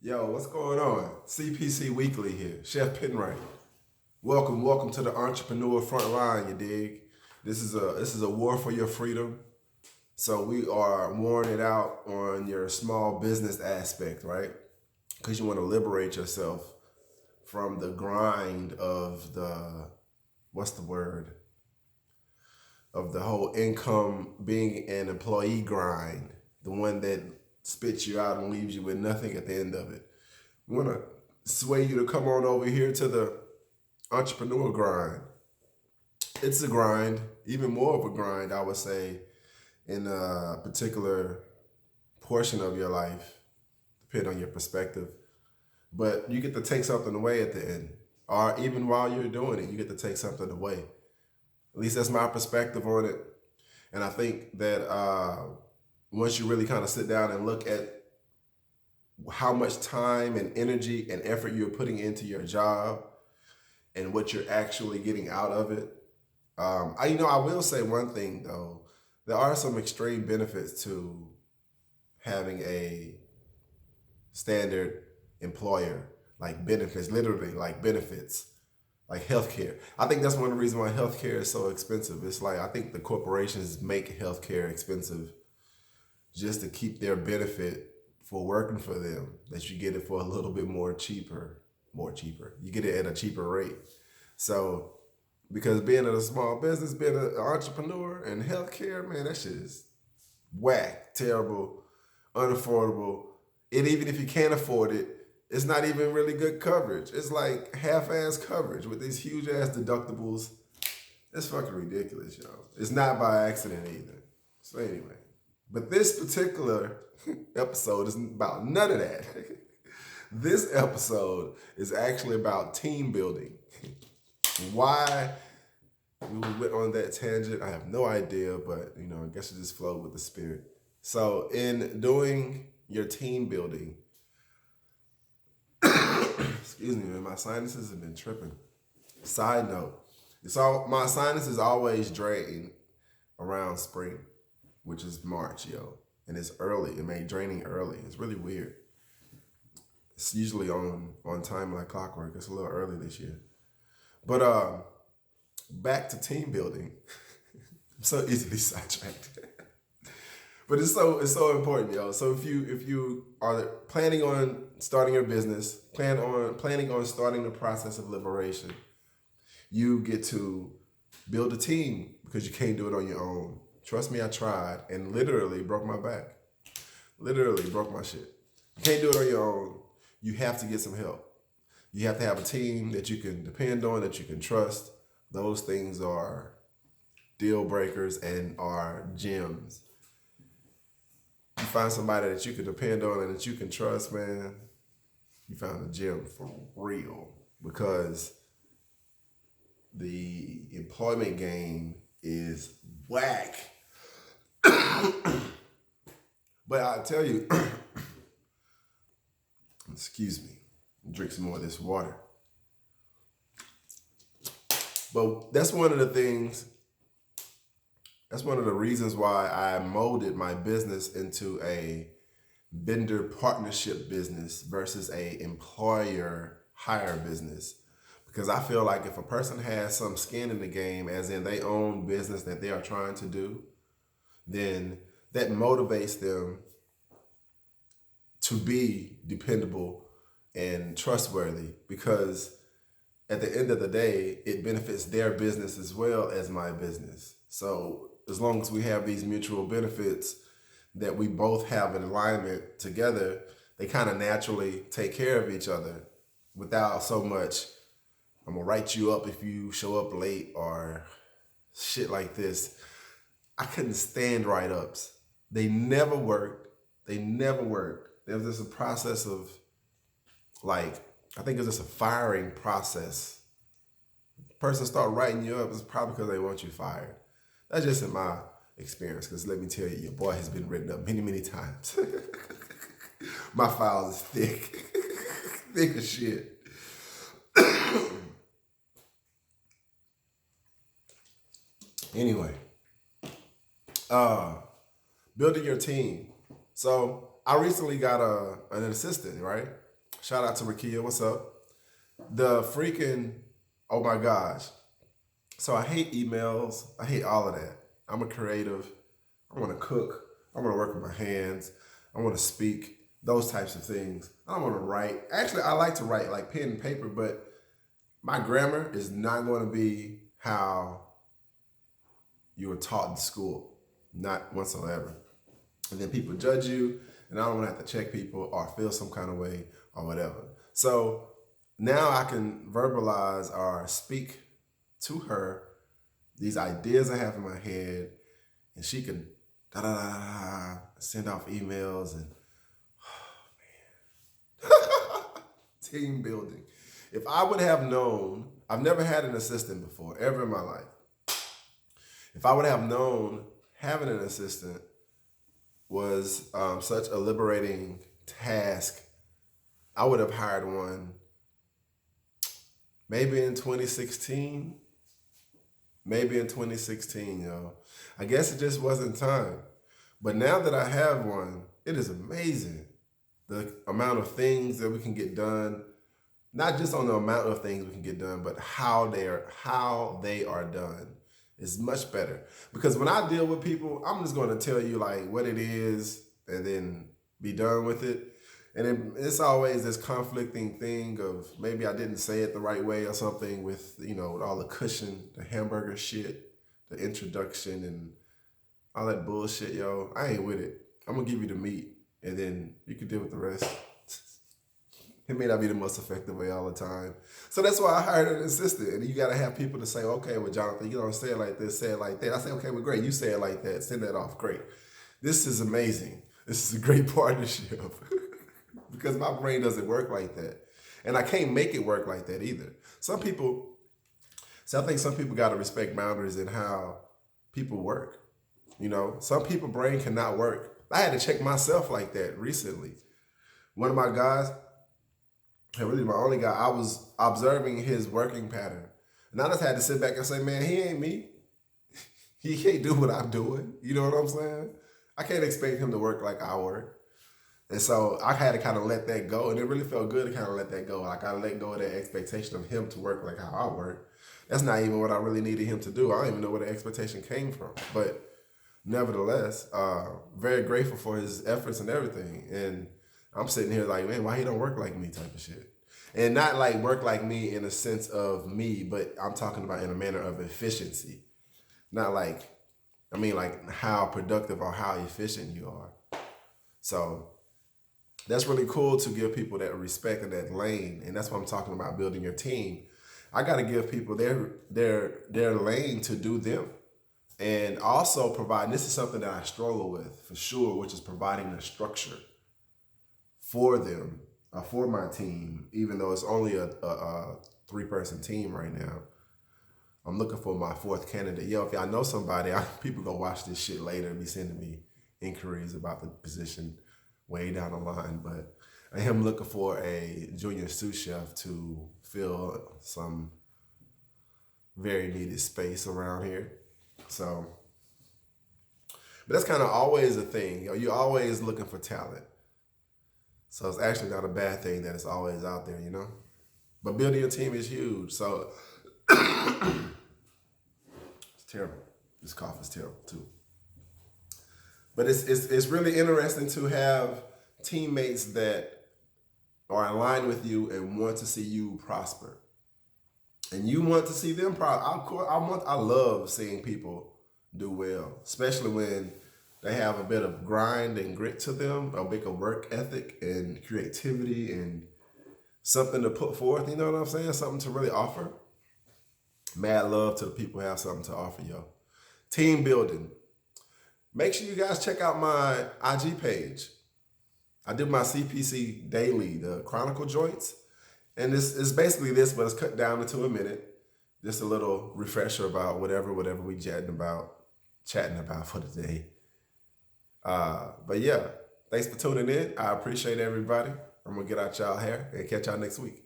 Yo, what's going on? CPC Weekly here, Chef Penright. Welcome to the entrepreneur front line. You dig? This is a war for your freedom. So we are warring it out on your small business aspect, right? Because you want to liberate yourself from the grind of the what's the word of the whole income being an employee grind, the one that spits you out and leaves you with nothing at the end of it. We want to sway you to come on over here to the entrepreneur grind. It's a grind, even more of a grind, I would say, in a particular portion of your life, depending on your perspective. But you get to take something away at the end, or even while you're doing it, you get to take something away. At least that's my perspective on it. And I think that once you really kind of sit down and look at how much time and energy and effort you're putting into your job and what you're actually getting out of it, I will say one thing though. There are some extreme benefits to having a standard employer, like benefits, literally like benefits, like healthcare. I think that's one of the reasons why healthcare is so expensive. It's like I think the corporations make healthcare expensive just to keep their benefit for working for them, that you get it for a little bit more cheaper. You get it at a cheaper rate. So because being in a small business, being an entrepreneur and healthcare, man, that shit is whack, terrible, unaffordable. And even if you can't afford it, it's not even really good coverage. It's like half-ass coverage with these huge ass deductibles. It's fucking ridiculous, yo. It's not by accident either. So anyway, but this particular episode is about none of that. This episode is actually about team building. Why we went on that tangent, I have no idea, but I guess it just flowed with the spirit. So in doing your team building, excuse me, man, my sinuses have been tripping. Side note, my sinuses always drain around spring, which is March, yo. And it's early. It made draining early. It's really weird. It's usually on time like clockwork. It's a little early this year. But back to team building. I'm so easily sidetracked. But it's so important, yo. So if you are planning on starting your business, planning on starting the process of liberation, you get to build a team because you can't do it on your own. Trust me, I tried and literally broke my back. Literally broke my shit. You can't do it on your own. You have to get some help. You have to have a team that you can depend on, that you can trust. Those things are deal breakers and are gems. You find somebody that you can depend on and that you can trust, man, you found a gem for real. Because the employment game is whack. But I tell you, excuse me, drink some more of this water. But that's one of the reasons why I molded my business into a vendor partnership business versus a employer hire business. Because I feel like if a person has some skin in the game, as in they own business that they are trying to do, then that motivates them to be dependable and trustworthy, because at the end of the day, it benefits their business as well as my business. So as long as we have these mutual benefits that we both have in alignment together, they kind of naturally take care of each other without so much, I'm gonna write you up if you show up late or shit like this. I couldn't stand write-ups. They never worked. There was just a process of I think it's just a firing process. The person start writing you up, it's probably because they want you fired. That's just in my experience, because let me tell you, your boy has been written up many, many times. My file is thick. Thick as shit. Anyway, building your team. So I recently got an assistant, right? Shout out to Rakia. What's up? The freaking, oh my gosh. So I hate emails. I hate all of that. I'm a creative. I want to cook. I want to work with my hands. I want to speak. Those types of things. I don't want to write. Actually, I like to write like pen and paper, but my grammar is not going to be how you were taught in school. Not whatsoever. And then people judge you, and I don't want to have to check people or feel some kind of way or whatever. So now I can verbalize or speak to her these ideas I have in my head, and she can send off emails and team building. If I would have known, I've never had an assistant before, ever in my life. If I would have known having an assistant was such a liberating task, I would have hired one maybe in 2016. Maybe in 2016, yo. I guess it just wasn't time. But now that I have one, it is amazing the amount of things that we can get done. Not just on the amount of things we can get done, but how they are done is much better. Because when I deal with people, I'm just going to tell you like what it is and then be done with it. And it's always this conflicting thing of maybe I didn't say it the right way or something with, with all the cushion, the hamburger shit, the introduction and all that bullshit, yo. I ain't with it. I'm going to give you the meat and then you can deal with the rest. It may not be the most effective way all the time. So that's why I hired an assistant. And you got to have people to say, okay, well, Jonathan, you don't say it like this, say it like that. I say, okay, well, great. You say it like that. Send that off. Great. This is amazing. This is a great partnership. Because my brain doesn't work like that. And I can't make it work like that either. I think some people got to respect boundaries in how people work. Some people brain cannot work. I had to check myself like that recently. One of my guys, really my only guy, I was observing his working pattern. And I just had to sit back and say, man, he ain't me. He can't do what I'm doing. You know what I'm saying? I can't expect him to work like I work. And so I had to kind of let that go. And it really felt good to kind of let that go. Like I let go of that expectation of him to work like how I work. That's not even what I really needed him to do. I don't even know where the expectation came from. But nevertheless, very grateful for his efforts and everything. And I'm sitting here like, man, why he don't work like me type of shit. And not like work like me in a sense of me, but I'm talking about in a manner of efficiency. Not like, like how productive or how efficient you are. So that's really cool to give people that respect and that lane. And that's what I'm talking about, building your team. I got to give people their lane to do them. And also provide, this is something that I struggle with for sure, which is providing the structure for them, for my team, even though it's only a 3-person team right now. I'm looking for my 4th candidate. Yo, if y'all know somebody, people go watch this shit later and be sending me inquiries about the position way down the line. But I am looking for a junior sous chef to fill some very needed space around here. So, but that's kind of always a thing. You're always looking for talent. So it's actually not a bad thing that it's always out there, But building your team is huge. So it's terrible. This cough is terrible too. But it's really interesting to have teammates that are in line with you and want to see you prosper. And you want to see them prosper. I love seeing people do well, especially when they have a bit of grind and grit to them, a bit of work ethic and creativity and something to put forth, you know what I'm saying? Something to really offer. Mad love to the people who have something to offer, yo. Team building. Make sure you guys check out my IG page. I do my CPC daily, the Chronicle joints. And it's basically this, but it's cut down into a minute. Just a little refresher about whatever we chatting about for the day. But yeah, thanks for tuning in. I appreciate everybody. I'm going to get out y'all hair and catch y'all next week.